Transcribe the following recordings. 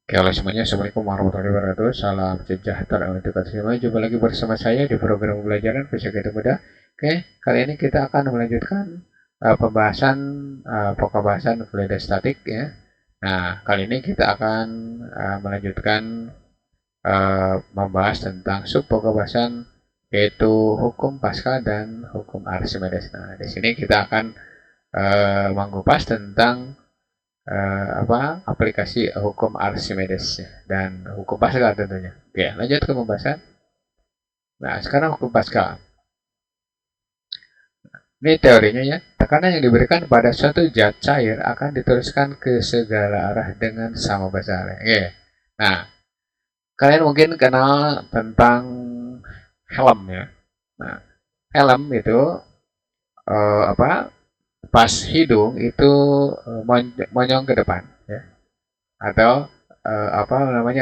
Oke, halo semuanya. Assalamualaikum warahmatullahi wabarakatuh. Salam sejahtera untuk kita semua. Jumpa lagi bersama saya di program pembelajaran Fisika Itu Mudah. Oke, kali ini kita akan melanjutkan pembahasan pokok bahasan fluid statik ya. Nah, kali ini kita akan melanjutkan membahas tentang sub pokok bahasan yaitu hukum Pascal dan hukum Archimedes. Nah, di sini kita akan mengupas tentang aplikasi hukum Archimedes dan hukum Pascal tentunya. Oke, lanjut ke pembahasan. Nah, sekarang hukum Pascal. Ini teorinya ya. Tekanan yang diberikan pada suatu zat cair akan diteruskan ke segala arah dengan sama besarnya. Oke. Nah, kalian mungkin kenal tentang helm ya. Nah, helm itu pas hidung itu monyong ke depan ya, atau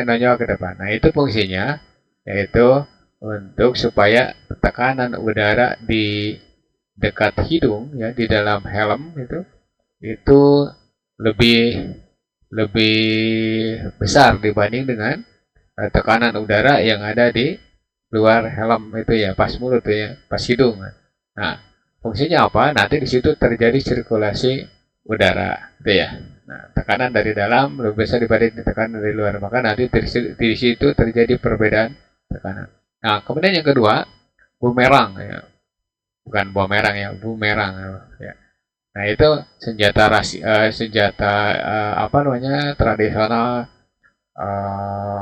nonjol ke depan. Nah, itu fungsinya yaitu untuk supaya tekanan udara di dekat hidung ya, di dalam helm itu lebih lebih besar dibanding dengan tekanan udara yang ada di luar helm itu ya, pas mulut ya, pas hidung. Nah, fungsinya apa? Nanti di situ terjadi sirkulasi udara gitu ya. Nah, tekanan dari dalam lebih besar dibanding tekanan dari luar, maka nanti di situ terjadi perbedaan tekanan. Nah, kemudian yang kedua, bumerang ya. Bukan bumerang ya, bumerang ya. Nah, itu senjata tradisional uh,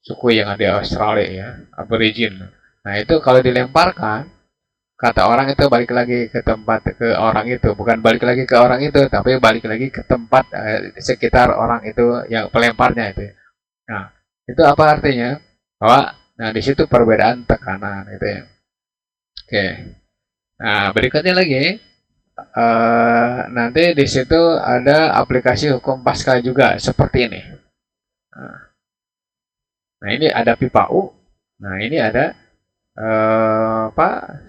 suku yang ada di Australia ya, Aborigin. Nah, itu kalau dilemparkan, kata orang itu balik lagi ke tempat ke orang itu, bukan balik lagi ke orang itu, tapi balik lagi ke tempat sekitar orang itu yang pelemparnya itu. Nah, itu apa artinya? Bahwa nah di situ perbedaan tekanan itu ya. Oke. Nah, berikutnya lagi nanti di situ ada aplikasi hukum Pascal juga seperti ini. Nah, ini ada pipa U. Nah, ini ada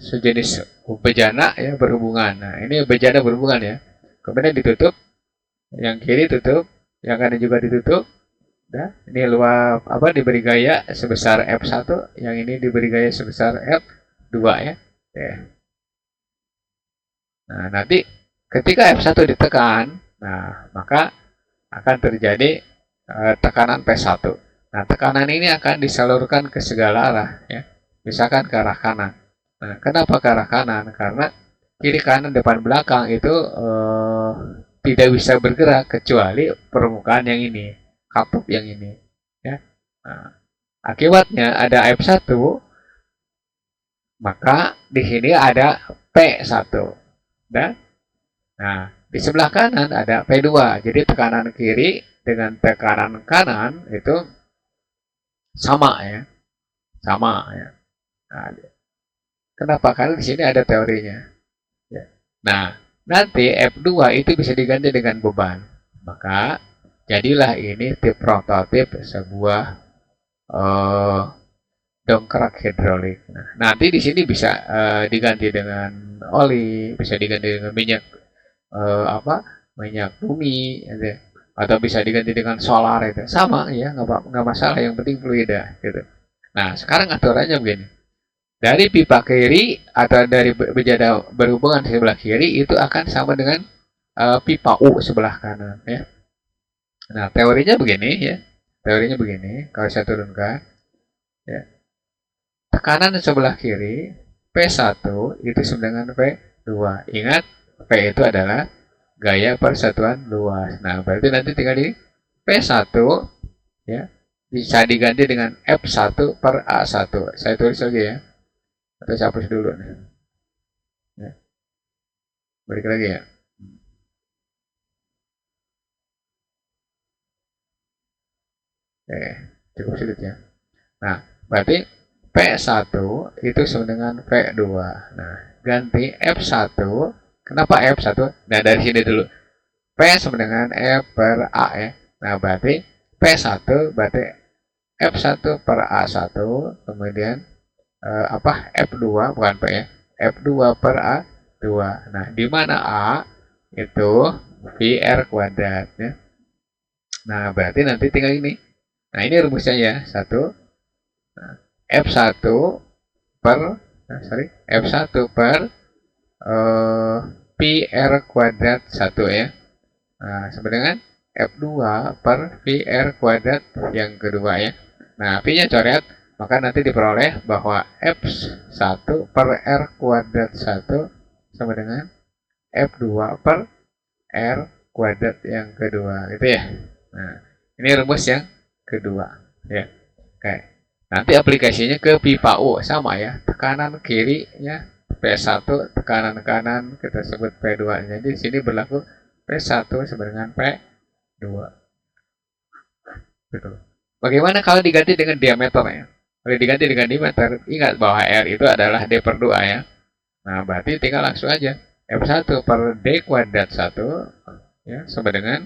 sejenis bejana ya berhubungan. Nah, ini bejana berhubungan ya. Kemudian ditutup, yang kiri tutup, yang kanan juga ditutup. Nah, ini luar diberi gaya sebesar F1, yang ini diberi gaya sebesar F2 ya. Oke. Nah, nanti ketika F1 ditekan, nah maka akan terjadi tekanan P1. Nah, tekanan ini akan disalurkan ke segala arah ya. Misalkan ke arah kanan. Nah, kenapa ke arah kanan? Karena kiri kanan depan belakang itu tidak bisa bergerak kecuali permukaan yang ini, katup yang ini ya. Nah, akibatnya ada F1, maka di sini ada P1 dan nah di sebelah kanan ada P2. Jadi tekanan kiri dengan tekanan kanan itu sama ya, sama ya. Nah, kenapa? Karena di sini ada teorinya. Ya. Nah, nanti F2 itu bisa diganti dengan beban. Maka jadilah ini tip prototip sebuah dongkrak hidrolik. Nah, nanti di sini bisa diganti dengan oli, bisa diganti dengan minyak minyak bumi, gitu. Atau bisa diganti dengan solar itu. Sama ya, nggak masalah. Yang penting fluida gitu. Nah, sekarang aturannya begini. Dari pipa kiri atau dari bejana berhubungan di sebelah kiri itu akan sama dengan pipa U sebelah kanan ya. Nah, teorinya begini ya. Teorinya begini, kalau saya turunkan ya. Tekanan di sebelah kiri P1 itu sama dengan P2. Ingat, P itu adalah gaya persatuan luas. Nah, berarti nanti tinggal di P1 ya bisa diganti dengan F1 per A1. Saya tulis lagi ya. Atau saya hapus dulu nih. Ya. Balik lagi ya. Cukup sulit ya. Nah, berarti P1 itu sama dengan P2. Nah, ganti F1. Kenapa F1? Nah, dari sini dulu. P sama dengan F per A ya. Nah, berarti P1 berarti F1 per A1. Kemudian F2 bukan P ya. F2 per A2. Nah, di mana A itu VR kuadrat ya. Nah, berarti nanti tinggal ini. Nah, ini rumusnya ya. F1 per F1 per pi R kuadrat 1 ya. Nah, sama dengan F2 per pi R kuadrat yang kedua ya. Nah, pi-nya coret, maka nanti diperoleh bahwa F1 per R kuadrat 1 sama dengan F2 per R kuadrat yang kedua, gitu ya. Nah, ini rumus yang kedua ya. Oke. Nanti aplikasinya ke pipa U sama ya. Tekanan kirinya P1, tekanan kanan kita sebut P2. Jadi di sini berlaku P1 sama dengan P2. Gitu. Bagaimana kalau diganti dengan diameternya? Kalau diganti dengan diameter, ingat bahwa R itu adalah D per 2 ya. Nah, berarti tinggal langsung aja. F1 per D kuadrat 1 ya, sama dengan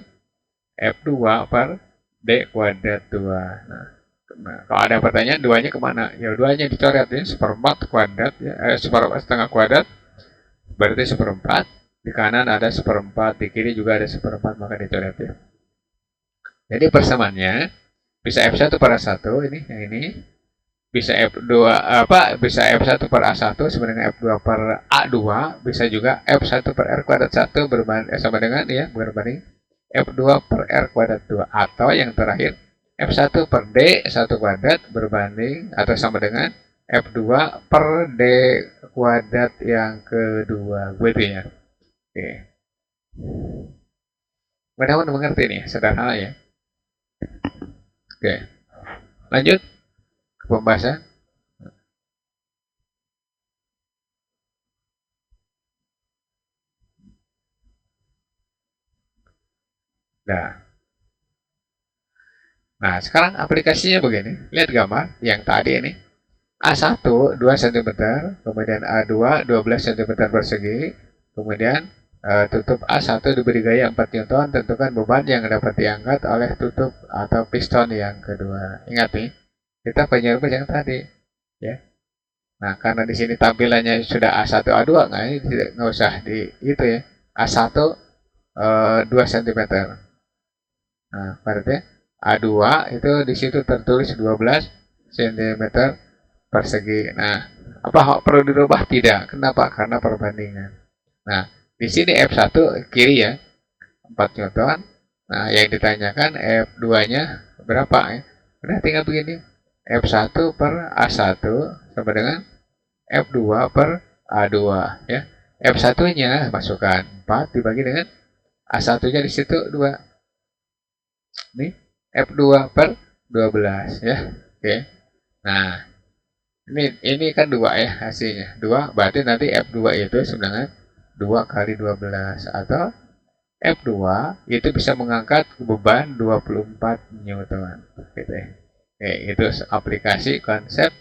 F2 per D kuadrat 2. Nah, kalau ada pertanyaan, duanya kemana? Ya, duanya dicoret ya, seperempat kuadrat ya, seperempat setengah kuadrat, berarti seperempat. Di kanan ada seperempat, di kiri juga ada seperempat, maka dicoret ya. Jadi persamaannya bisa F1 per A1 ini, yang ini. Bisa F2 bisa F1 per A1 sama dengan F2 per A2, bisa juga F1 per R kuadrat 1 sama dengan ya berbanding F2 per R kuadrat 2, atau yang terakhir F1 per D 1 kuadrat berbanding atau sama dengan F2 per D kuadrat yang kedua, begitu ya. Oke. Mudah-mudahan mengerti nih, sederhana ya. Oke. Lanjut ke pembahasan. Nah, sekarang aplikasinya begini. Lihat gambar yang tadi ini. A1 2 cm, kemudian A2 12 cm persegi, kemudian tutup A1 diberi gaya 4 Newton, tentukan beban yang dapat diangkat oleh tutup atau piston yang kedua. Ingat nih, kita punya rumus yang tadi, ya. Nah, karena di sini tampilannya sudah A1 A2, nggak usah di itu ya. A1 2 cm. Nah, berarti A2 itu di situ tertulis 12 cm persegi. Nah, apa perlu dirubah? Tidak. Kenapa? Karena perbandingan. Nah, di sini F1 kiri ya, 4 Newton. Nah, yang ditanyakan F2-nya berapa ya? Udah tinggal begini. F1 per A1 sama dengan F2 per A2 ya. F1-nya masukkan 4 dibagi dengan A1-nya di situ 2. Nih, F2 per 12 ya. Oke. Nah, ini kan 2 ya hasilnya. 2 berarti nanti F2 itu sebenarnya 2 kali 12 atau F2 itu bisa mengangkat beban 24 Newton. Gitu ya. Oke, itu aplikasi konsep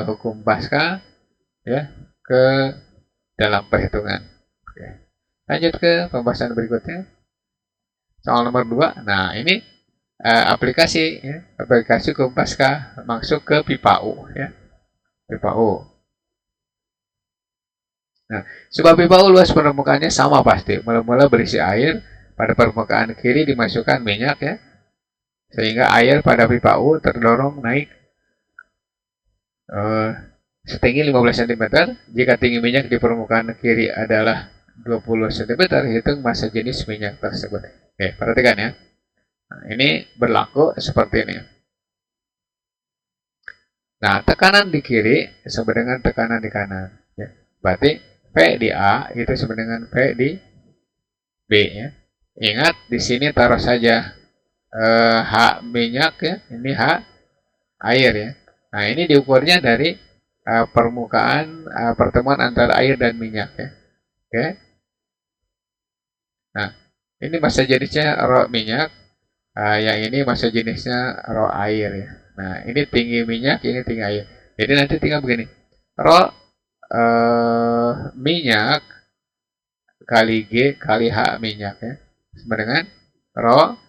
hukum Pascal ya ke dalam perhitungan. Oke. Lanjut ke pembahasan berikutnya. Soal nomor 2. Nah, ini aplikasi ya, aplikasi hukum Pascal masuk ke pipa U ya. Pipa U. Nah, sebab pipa U luas permukaannya sama pasti. Mula-mula berisi air, pada permukaan kiri dimasukkan minyak ya. Sehingga air pada pipa U terdorong naik setinggi 15 cm. Jika tinggi minyak di permukaan kiri adalah 20 cm, hitung massa jenis minyak tersebut. Oke, perhatikan ya. Nah, ini berlaku seperti ini. Nah, tekanan di kiri sama dengan tekanan di kanan. Ya. Berarti P di A itu sama dengan P di B. Ya. Ingat, di sini taruh saja H minyak ya, ini H air ya. Nah, ini diukurnya dari permukaan pertemuan antara air dan minyak ya. Oke. Nah, ini massa jenisnya rho minyak, yang ini massa jenisnya rho air ya. Nah, ini tinggi minyak, ini tinggi air. Jadi nanti tinggal begini. Rho minyak kali G kali H minyak ya. Sama dengan rho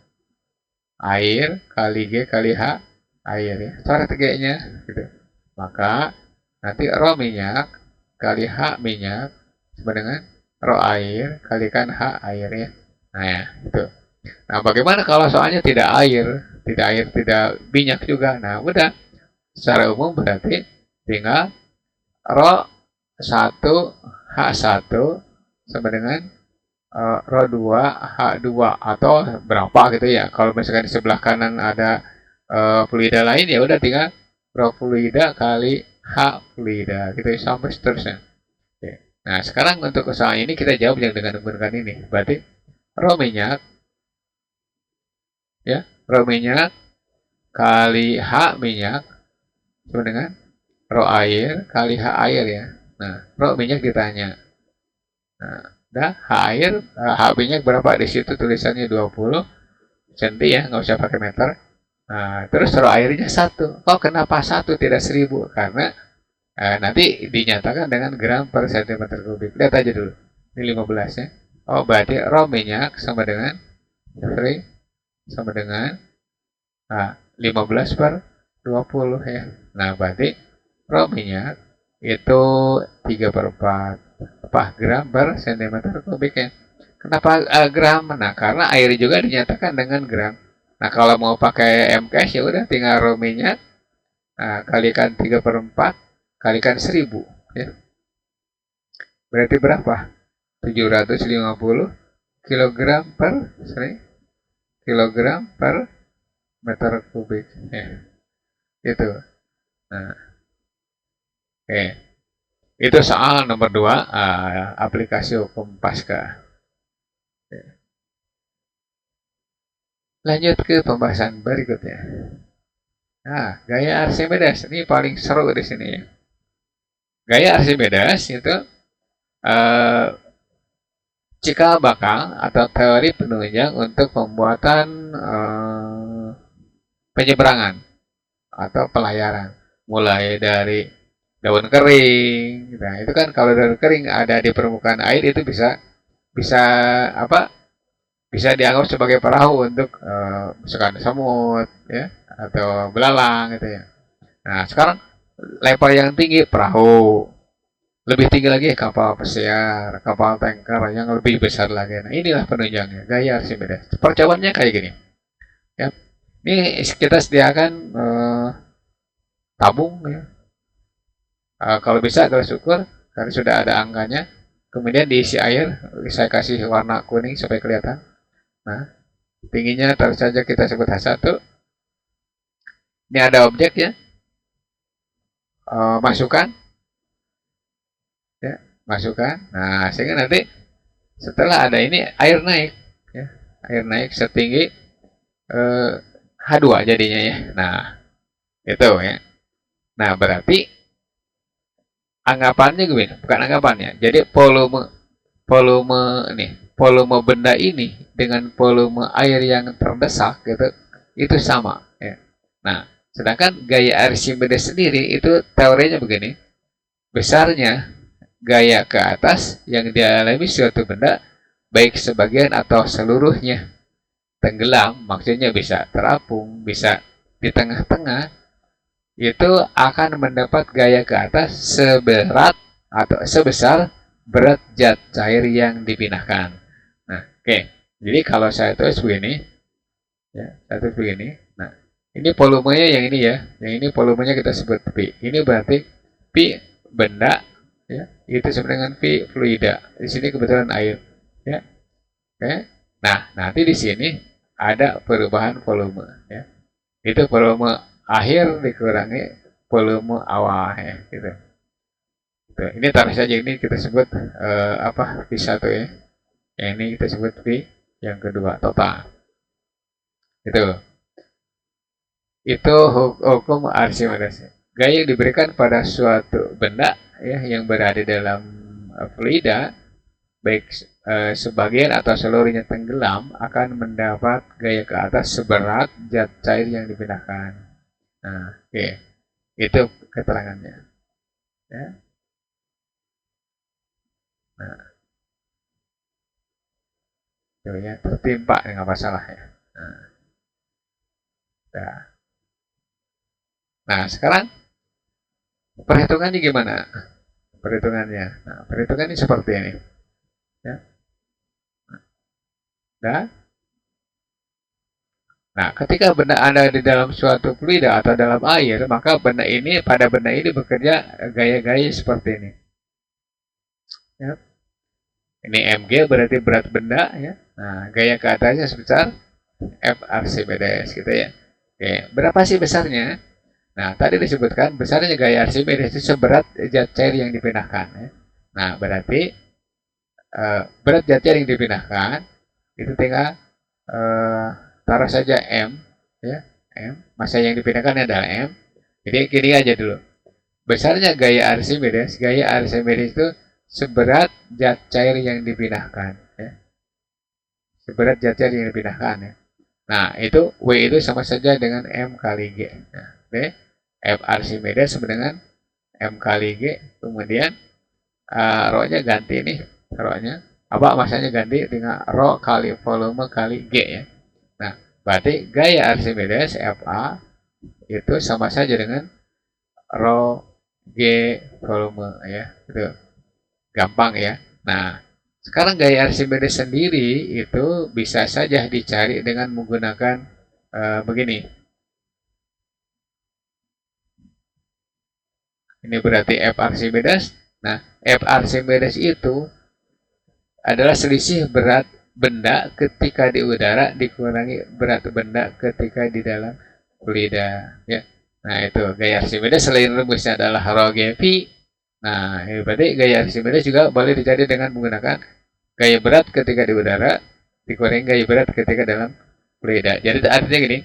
air kali G kali H air ya. Coret G-nya gitu. Maka nanti rho minyak kali H minyak sama dengan rho air kalikan H air ya. Nah ya, itu. Nah, bagaimana kalau soalnya tidak minyak juga? Nah, udah secara umum berarti tinggal Rho 1 H1 sama dengan Rho 2 H2 atau berapa gitu ya. Kalau misalkan di sebelah kanan ada fluida lain ya udah tinggal Rho fluida kali H fluida gitu ya, sampai seterusnya. Oke. Nah, sekarang untuk usaha ini kita jawab yang dengan menggunakan ini. Berarti Rho minyak ya, Rho minyak kali H minyak sama dengan Rho air kali H air ya. Nah, Rho minyak ditanya. Nah, dah H air, H minyak berapa di situ tulisannya 20 cm ya, nggak usah pakai meter. Nah, terus Rho airnya 1. Oh, kenapa 1 tidak 1000? Karena nanti dinyatakan dengan gram per cm kubik. Lihat aja dulu. Ini 15 ya. Oh, berarti Rho minyak sama dengan sorry, sama dengan 15 per 20 ya. Nah, berarti Rho minyak itu 3 per 4 gram per cm kubik ya. Kenapa gram? Nah, karena air juga dinyatakan dengan gram. Nah, kalau mau pakai MKS ya udah tinggal Rho minyak kalikan 3 per 4 kalikan 1000 ya. Berarti berapa? 750 kilogram per kilogram per meter kubik ya. Itu. Nah, oke. Itu soal nomor 2 aplikasi hukum Pasca. Lanjut ke pembahasan berikutnya. Nah, gaya Archimedes ini paling seru di sini ya. Gaya Archimedes itu eh, cikal bakal atau teori penunjang untuk pembuatan penyeberangan atau pelayaran. Mulai dari daun kering. Nah, itu kan kalau daun kering ada di permukaan air itu bisa bisa apa? Bisa dianggap sebagai perahu untuk misalkan semut ya atau belalang gitu ya. Nah, sekarang level yang tinggi perahu, lebih tinggi lagi kapal pesiar, kapal tanker yang lebih besar lagi. Nah, inilah penunjangnya, gaya Archimedes. Percobaannya kayak gini. Ya. Ini kita sediakan tabung ya. Kalau bisa kalau syukur karena sudah ada angkanya. Kemudian diisi air, saya kasih warna kuning supaya kelihatan. Nah, tingginya terus saja kita sebut H1. Ini ada objek ya, masukkan, ya, masukkan. Nah, sehingga nanti setelah ada ini air naik, ya, air naik setinggi H2 jadinya ya. Nah, itu ya. Nah, berarti anggapannya gini, bukan anggapannya. Jadi volume volume nih, volume benda ini dengan volume air yang terdesak gitu, itu sama ya. Nah, sedangkan gaya Archimedes sendiri itu teorinya begini. Besarnya gaya ke atas yang dialami suatu benda baik sebagian atau seluruhnya tenggelam, maksudnya bisa terapung, bisa di tengah-tengah, itu akan mendapat gaya ke atas seberat atau sebesar berat zat cair yang dipindahkan. Nah, oke. Jadi kalau saya tulis begini, ya, saya tulis begini. Nah, ini volumenya yang ini ya. Yang ini volumenya kita sebut P. Ini berarti P benda, ya. Itu sama dengan P fluida. Di sini kebetulan air, ya. Oke. Nah, nanti di sini ada perubahan volume, ya. Itu volume akhir dikurangi volume awal ya, gitu. Ini taruh saja ini kita sebut V1 ya. Yang ini kita sebut V yang kedua total. Itu hukum Archimedes. Gaya yang diberikan pada suatu benda ya yang berada dalam fluida baik sebagian atau seluruhnya tenggelam akan mendapat gaya ke atas seberat zat cair yang dipindahkan. Nah, oke. Itu keterangannya. Ya. Nah, itu ya tertimpa nggak masalah ya. Nah, nah sekarang perhitungannya gimana? Perhitungannya. Nah, perhitungannya seperti ini. Ya. Nah, Nah, ketika benda ada di dalam suatu fluida atau dalam air, maka pada benda ini bekerja gaya-gaya seperti ini. Ya. Ini mg berarti berat benda, ya. Nah, gaya ke atasnya sebesar F Archimedes gitu ya. Oke, berapa sih besarnya? Nah, tadi disebutkan besarnya gaya Archimedes itu seberat zat cair yang dipindahkan. Ya. Nah, berarti berat zat cair yang dipindahkan itu tinggal taruh saja M, ya, M. Massa yang dipindahkan adalah M. Jadi gini aja dulu. Besarnya gaya Archimedes itu seberat zat cair yang dipindahkan. Ya. Seberat zat cair yang dipindahkan. Ya. Nah, itu W itu sama saja dengan M kali G. Nah, B, F Archimedes sama dengan M kali G. Kemudian rho-nya ganti nih. Rho-nya. Apa masanya ganti dengan rho kali volume kali G ya. Nah, berarti gaya Archimedes FA itu sama saja dengan rho G volume ya. Itu gampang ya. Nah, sekarang gaya Archimedes sendiri itu bisa saja dicari dengan menggunakan begini. Ini berarti F Archimedes. Nah, F Archimedes itu adalah selisih berat benda ketika di udara dikurangi berat benda ketika di dalam fluida. Ya. Nah, itu gaya Archimedes selain rumusnya adalah rho G V. Nah, berarti gaya Archimedes juga boleh dicari dengan menggunakan gaya berat ketika di udara dikurangi gaya berat ketika dalam fluida. Jadi artinya gini,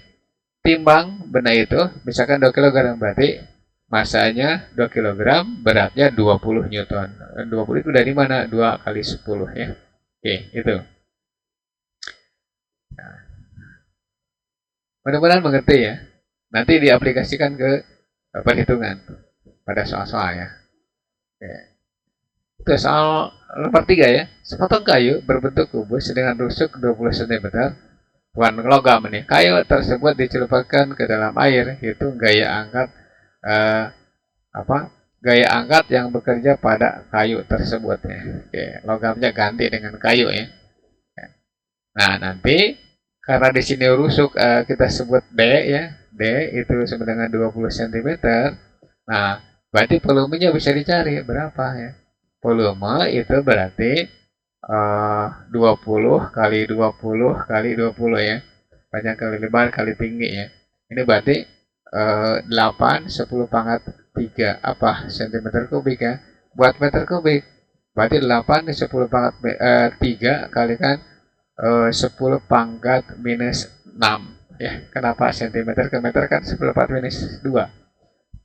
timbang benda itu misalkan 2 kg berarti masanya 2 kg, beratnya 20 Newton. 20 itu dari mana? 2 kali 10 ya. Oke, itu. Nah, mudah-mudahan mengerti ya. Nanti diaplikasikan ke perhitungan pada soal-soal ya. Oke. Itu soal nomor 3 ya. Sepotong kayu berbentuk kubus dengan rusuk 20 cm bukan logam nih. Kayu tersebut dicelupkan ke dalam air, itu gaya angkat gaya angkat yang bekerja pada kayu tersebut ya. Oke, logamnya ganti dengan kayu ya. Nah, nanti karena di sini rusuk kita sebut D ya. D itu sama dengan 20 cm. Nah, berarti volumenya bisa dicari berapa ya. Volume itu berarti 20 kali 20 kali 20 ya. Panjang kali lebar kali tinggi ya. Ini berarti 8 10 pangkat 3 apa cm kubik ya. Buat meter kubik berarti 8 10 pangkat 3 kalikan 10 pangkat minus 6 ya. Kenapa cm ke meter kan 10 pangkat minus 2.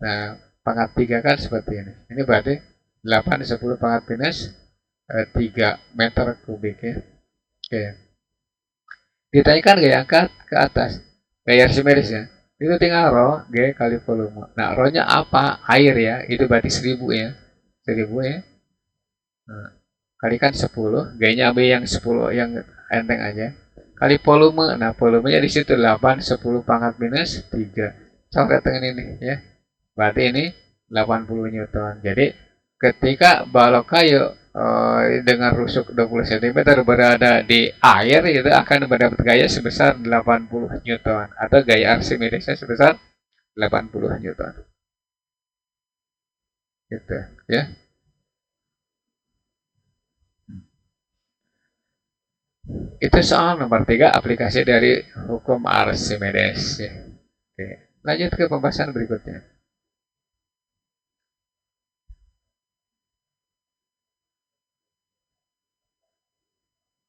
Nah, pangkat 3 kan seperti ini. Ini berarti 8 10 pangkat minus 3 meter kubik ya. Oke. Ditanyakan gaya angkat ke atas. Gaya Archimedes ya. Itu tinggal rho G kali volume. Nah, rho-nya apa? Air ya. Itu berarti 1000 ya. 1000 ya. Nah, kalikan 10. G-nya ambil yang 10 yang enteng aja. Kali volume. Nah, volumenya di situ 8 10 pangkat minus 3. Coret dengan ini ya. Berarti ini 80 Newton. Jadi ketika balok kayu dengan rusuk 20 cm berada di air, itu akan mendapat gaya sebesar 80 Newton atau gaya Archimedesnya sebesar 80 Newton. Gitu ya. Itu soal nomor 3 aplikasi dari hukum Archimedes ya. Oke, lanjut ke pembahasan berikutnya.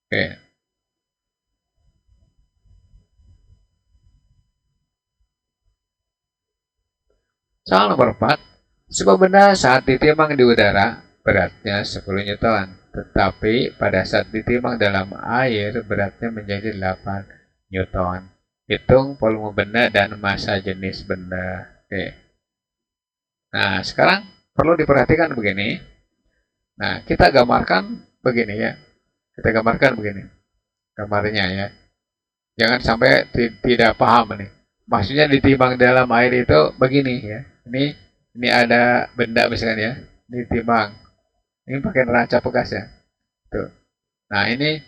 Oke. Soal nomor 4. Sebuah benda saat ditimbang di udara beratnya 10 Newton, tetapi pada saat ditimbang dalam air beratnya menjadi 8 Newton. Hitung volume benda dan massa jenis benda. Oke. Nah, sekarang perlu diperhatikan begini. Nah, kita gambarkan begini ya. Kita gambarkan begini. Gambarnya ya. Jangan sampai tidak paham nih. Maksudnya ditimbang dalam air itu begini ya. Ini ada benda misalnya ya. Ditimbang. Ini pakai neraca bekas ya. Tuh. Nah, ini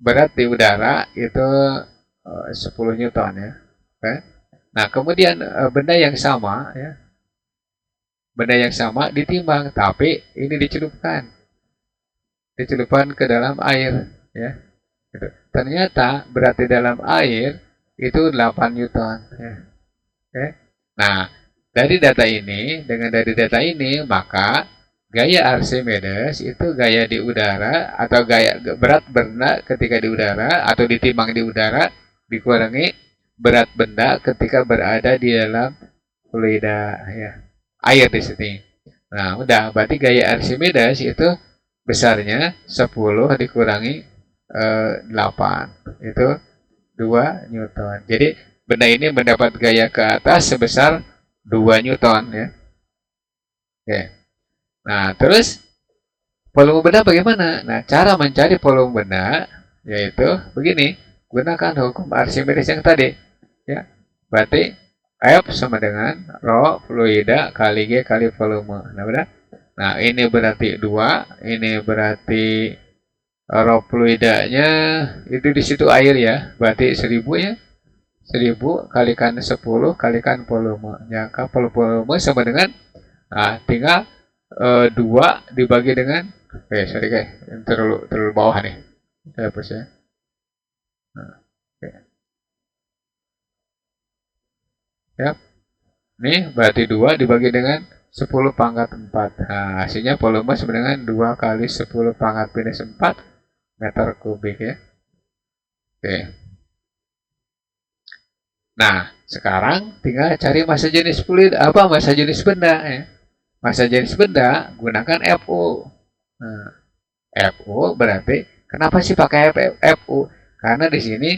berat di udara itu 10 Newton ya. kan? Nah, kemudian benda yang sama ya, benda yang sama ditimbang, tapi ini dicelupkan ke dalam air ya. Gitu. Ternyata berat di dalam air itu 8 Newton ya. Oke. Nah, dari data ini maka gaya Archimedes itu gaya di udara atau gaya berat benda ketika di udara atau ditimbang di udara dikurangi berat benda ketika berada di dalam fluida ya. Air di sini. Nah, udah berarti gaya Archimedes itu besarnya 10 dikurangi 8. Itu 2 Newton. Jadi benda ini mendapat gaya ke atas sebesar 2 Newton ya. Oke. Nah, terus volume benda bagaimana? Nah, cara mencari volume benda yaitu begini, gunakan hukum Archimedes yang tadi ya. Berarti F sama dengan rho fluida kali G kali volume. Nah, benar? Nah, ini berarti 2, ini berarti rho fluidanya itu di situ air ya, berarti 1000 ya. 1000 kalikan 10 kalikan volume. Maka volume sama dengan tinggal 2 dibagi dengan sorry guys, terlalu bawah nih. Saya hapus ya. Nah, ya. Nih berarti 2 dibagi dengan 10 pangkat 4. Nah, hasilnya volume sama dengan 2 kali 10 pangkat minus 4 meter kubik ya. Oke. Nah, sekarang tinggal cari massa jenis fluid apa massa jenis benda ya. Massa jenis benda gunakan FU. Nah, FU berarti kenapa sih pakai FU? Karena di sini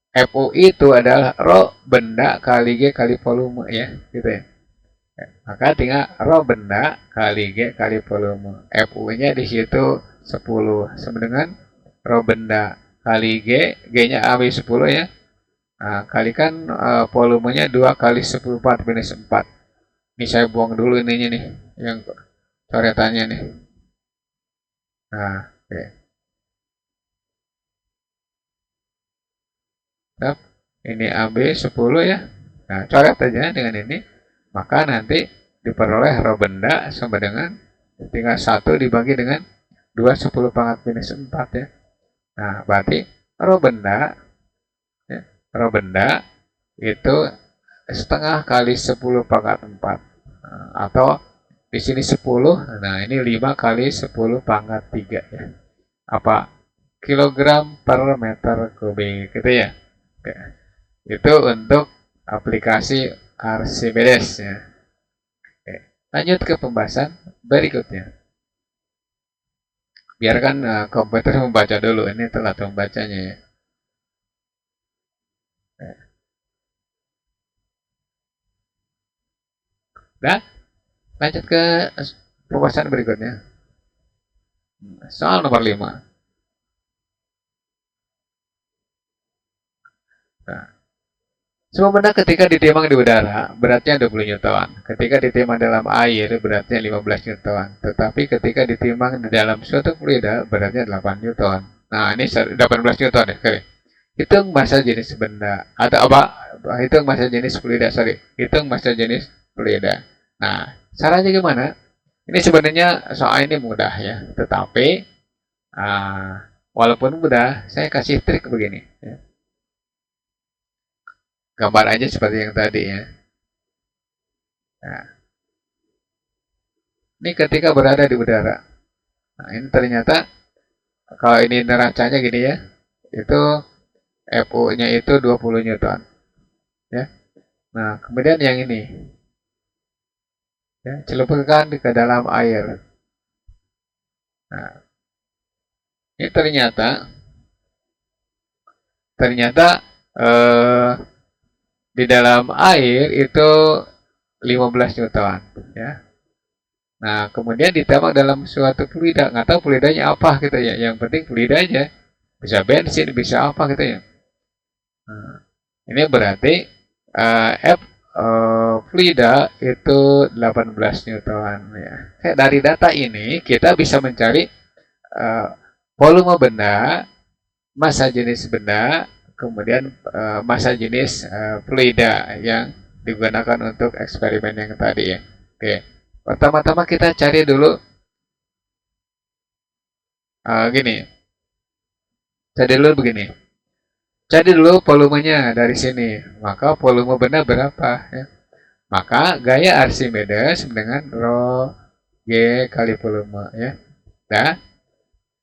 FU itu adalah rho benda kali G kali volume ya, gitu ya. Maka tinggal rho benda kali G kali volume. FU-nya di situ 10 sama dengan rho benda kali G, G-nya ambil 10 ya. Nah, kalikan volumenya 2 kali 10 minus 4. Ini saya buang dulu ininya nih, yang coretannya nih. Nah, oke. Ini ambil 10 ya. Nah, coret aja dengan ini. Maka nanti diperoleh rho benda sama dengan tinggal 1 dibagi dengan 2 10 pangkat minus 4 ya. Nah, berarti rho benda itu setengah kali 10 pangkat 4. Atau di sini 10, nah ini 5 kali 10 pangkat 3 ya. Apa? Kilogram per meter kubik gitu ya. Oke. Itu untuk aplikasi Archimedes ya. Oke. Lanjut ke pembahasan berikutnya. Biarkan komputer membaca dulu, ini telat membacanya ya. Nah, lanjut ke pembahasan berikutnya. Soal nomor 5. Nah, semua benda ketika ditimbang di udara, beratnya 20 Newton. Ketika ditimbang dalam air, beratnya 15 Newton. Tetapi ketika ditimbang di dalam suatu fluida, beratnya 8 Newton. Nah, ini 18 Newton ya. Oke. Hitung massa jenis benda. Atau apa? Hitung massa jenis fluida, sorry. Hitung massa jenis fluida. Nah, caranya gimana? Ini sebenarnya soal ini mudah ya. Tetapi, walaupun mudah, saya kasih trik begini. Ya. Gambar aja seperti yang tadi ya. Nah, ini ketika berada di udara. Nah, ini ternyata kalau ini neracanya gini ya. Itu FU-nya itu 20 Newton. Ya. Nah, kemudian yang ini. Ya, celupkan ke dalam air. Nah, ini ternyata di dalam air itu 15 Newton ya. Nah, kemudian ditembak dalam suatu fluida, nggak tahu fluidanya apa gitu ya. Yang penting fluida aja. Bisa bensin, bisa apa gitu ya. Nah, ini berarti F fluida itu 18 Newton ya. Dari data ini kita bisa mencari volume benda, massa jenis benda, kemudian massa jenis fluida yang digunakan untuk eksperimen yang tadi ya. Oke, pertama-tama kita cari dulu gini, cari dulu begini. Cari dulu volumenya dari sini. Maka volume benda berapa ya? Maka gaya Archimedes dengan rho G kali volume ya. Nah,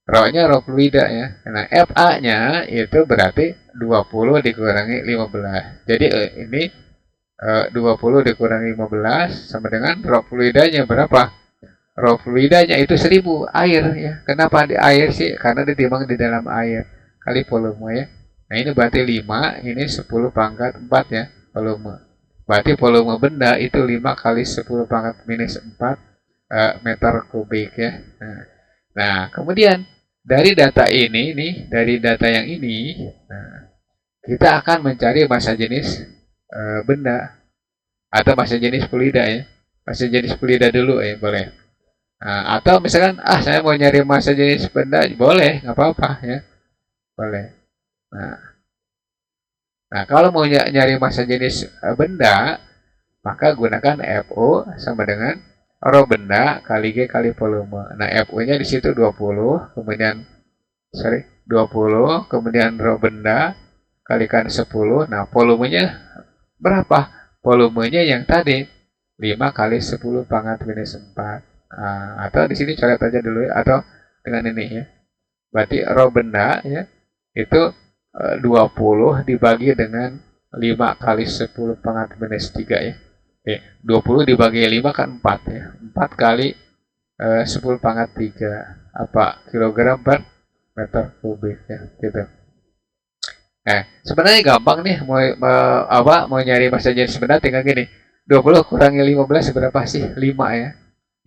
rho-nya rho fluida ya. Nah, FA-nya itu berarti 20 dikurangi 15. Jadi ini 20 dikurangi 15 sama dengan rho fluidanya berapa? Rho fluidanya itu 1000 air ya. Kenapa di air sih? Karena ditimbang di dalam air kali volume ya. Nah, ini berarti 5, ini 10 pangkat 4 ya, volume. Berarti volume benda itu 5 kali 10 pangkat minus 4 meter kubik ya. Nah, kemudian dari data ini nih, dari data yang ini, kita akan mencari massa jenis benda atau massa jenis fluida ya. Massa jenis fluida dulu ya, boleh. Atau misalkan, saya mau nyari massa jenis benda, boleh, nggak apa-apa ya, boleh. Nah, kalau mau nyari massa jenis benda, maka gunakan FO sama dengan rho benda kali G kali volume. Nah, FO-nya di situ 20, kemudian 20, kemudian rho benda kalikan 10. Nah, volumenya berapa? Volumenya yang tadi 5 kali 10 pangkat minus 4. Atau di sini coret aja dulu ya, atau dengan ini ya. Berarti rho benda ya itu 20 dibagi dengan 5 kali 10 pangkat minus 3 ya. 20 dibagi 5 kan 4 ya. 4 kali 10 pangkat 3 kilogram per meter kubik ya, gitu. Sebenarnya gampang nih mau nyari massa jenis benda, tinggal gini. 20 kurangi 15 berapa sih? 5 ya.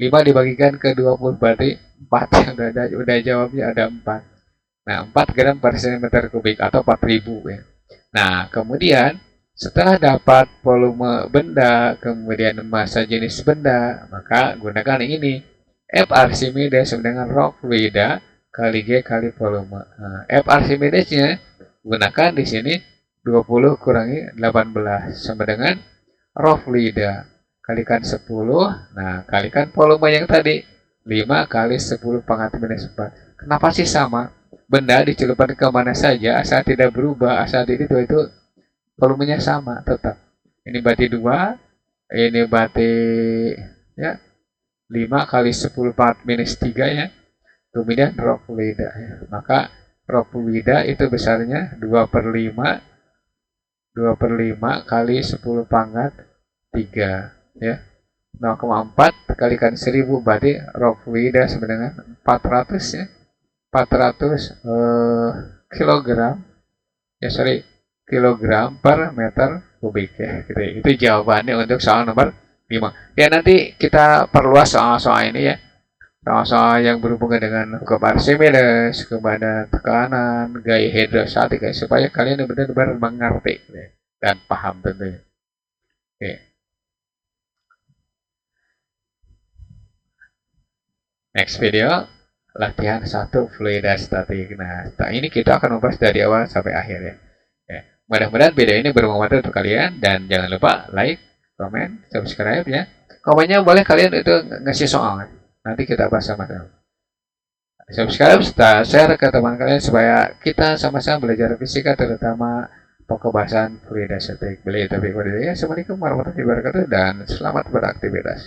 5 dibagikan ke 20 berarti 4. Udah jawabnya ada 4. Nah, 4 gram per cm kubik atau 4000 ya. Nah, kemudian setelah dapat volume benda, kemudian massa jenis benda, maka gunakan ini. F Archimedes dengan rho fluida kali G kali volume. Nah, F Archimedesnya gunakan di sini 20 kurangi 18 sama dengan rho fluida kalikan 10. Nah, kalikan volume yang tadi 5 kali 10 pangkat minus 4. Kenapa sih sama? Benda dicelupkan ke mana saja asal tidak berubah, asal itu volumenya sama tetap. Ini berarti 2, ini berarti ya 5 kali 10 pangkat minus 3 ya. Kemudian rho fluida ya. Maka rho fluida itu besarnya 2/5 kali 10 pangkat 3 ya. 0,4 kalikan 1000 berarti rho fluida sama dengan 400 ya. 400 kilogram ya, kilogram per meter kubik ya, gitu. Itu jawabannya untuk soal nomor 5 ya. Nanti kita perluas soal-soal ini ya, soal-soal yang berhubungan dengan hukum Archimedes, kepada tekanan, gaya hidrostatik ya, supaya kalian benar-benar mengerti ya, dan paham tentunya. Oke. Next video, latihan 1 fluida statik. Nah, ini kita akan membahas dari awal sampai akhir ya. Mudah-mudahan video ini bermanfaat untuk kalian, dan jangan lupa like, komen, subscribe ya. Komennya boleh kalian itu ngasih soal. Nanti kita bahas sama-sama. Subscribe, share ke teman kalian supaya kita sama-sama belajar fisika, terutama pembahasan fluida statik. Assalamualaikum warahmatullahi wabarakatuh dan selamat beraktivitas.